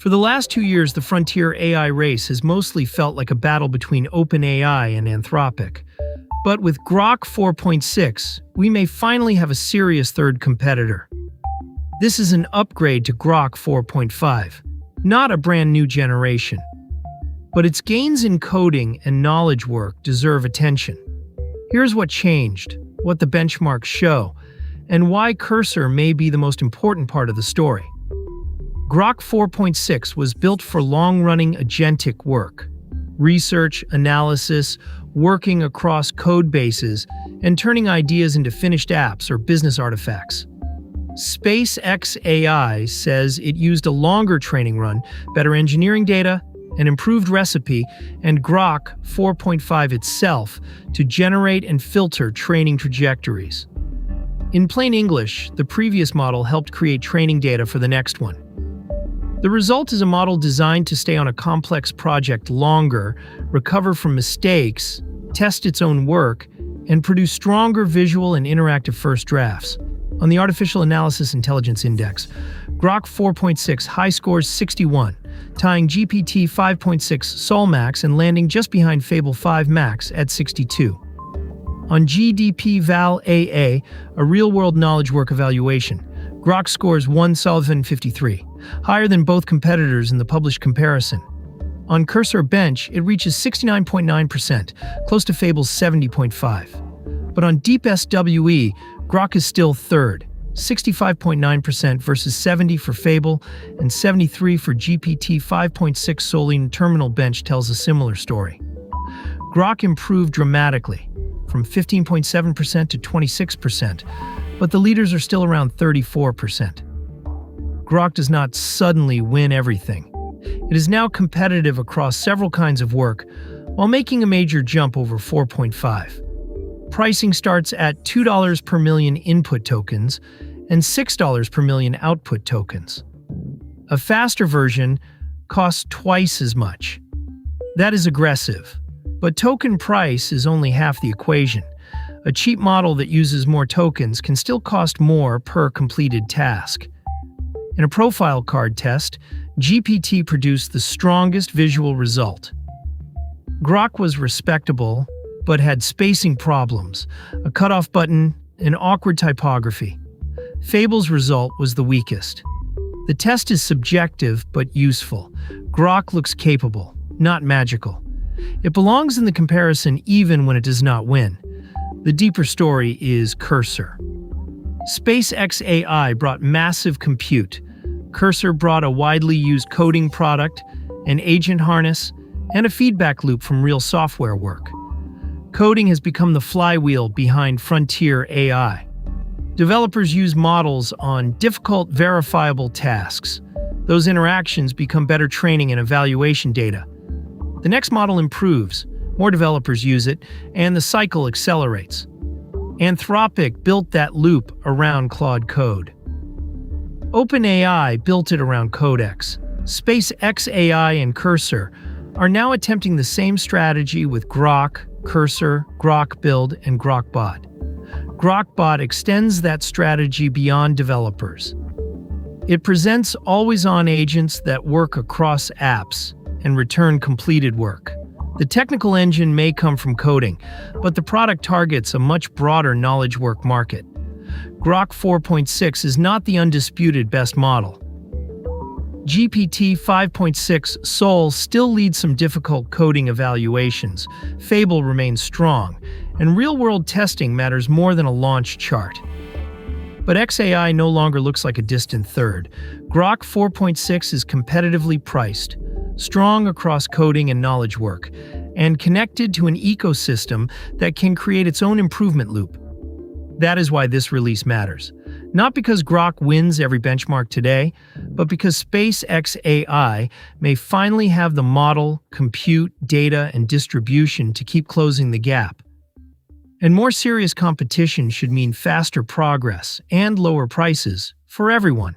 For the last 2 years, the frontier AI race has mostly felt like a battle between OpenAI and Anthropic. But with Grok 4.6, we may finally have a serious third competitor. This is an upgrade to Grok 4.5, not a brand new generation. But its gains in coding and knowledge work deserve attention. Here's what changed, what the benchmarks show, and why Cursor may be the most important part of the story. Grok 4.6 was built for long-running agentic work, research, analysis, working across code bases, and turning ideas into finished apps or business artifacts. SpaceX AI says it used a longer training run, better engineering data, an improved recipe, and Grok 4.5 itself to generate and filter training trajectories. In plain English, the previous model helped create training data for the next one. The result is a model designed to stay on a complex project longer, recover from mistakes, test its own work, and produce stronger visual and interactive first drafts. On the Artificial Analysis Intelligence Index, Grok 4.6 high scores 61, tying GPT 5.6 Sol Max and landing just behind Fable 5 Max at 62. On GDP Val AA, a real-world knowledge work evaluation, Grok scores 1,753, higher than both competitors in the published comparison. On Cursor Bench, it reaches 69.9%, close to Fable's 70.5%. But on Deep SWE, Grok is still third, 65.9% versus 70 for Fable and 73 for GPT 5.6. Solene Terminal Bench tells a similar story. Grok improved dramatically, from 15.7% to 26%, but the leaders are still around 34%. Grok does not suddenly win everything. It is now competitive across several kinds of work, while making a major jump over 4.5. Pricing starts at $2 per million input tokens and $6 per million output tokens. A faster version costs twice as much. That is aggressive, but token price is only half the equation. A cheap model that uses more tokens can still cost more per completed task. In a profile card test, GPT produced the strongest visual result. Grok was respectable, but had spacing problems, a cutoff button, and awkward typography. Fable's result was the weakest. The test is subjective but useful. Grok looks capable, not magical. It belongs in the comparison even when it does not win. The deeper story is Cursor. SpaceX AI brought massive compute. Cursor brought a widely used coding product, an agent harness, and a feedback loop from real software work. Coding has become the flywheel behind frontier AI. Developers use models on difficult, verifiable tasks. Those interactions become better training and evaluation data. The next model improves, more developers use it, and the cycle accelerates. Anthropic built that loop around Claude Code. OpenAI built it around Codex. SpaceX AI and Cursor are now attempting the same strategy with Grok, Cursor, Grok Build, and Grokbot. Grokbot extends that strategy beyond developers. It presents always-on agents that work across apps and return completed work. The technical engine may come from coding, but the product targets a much broader knowledge work market. Grok 4.6 is not the undisputed best model. GPT 5.6 Sol still leads some difficult coding evaluations. Fable remains strong, and real-world testing matters more than a launch chart. But XAI no longer looks like a distant third. Grok 4.6 is competitively priced, strong across coding and knowledge work, and connected to an ecosystem that can create its own improvement loop. That is why this release matters. Not because Grok wins every benchmark today, but because SpaceX AI may finally have the model, compute, data, and distribution to keep closing the gap. And more serious competition should mean faster progress and lower prices for everyone.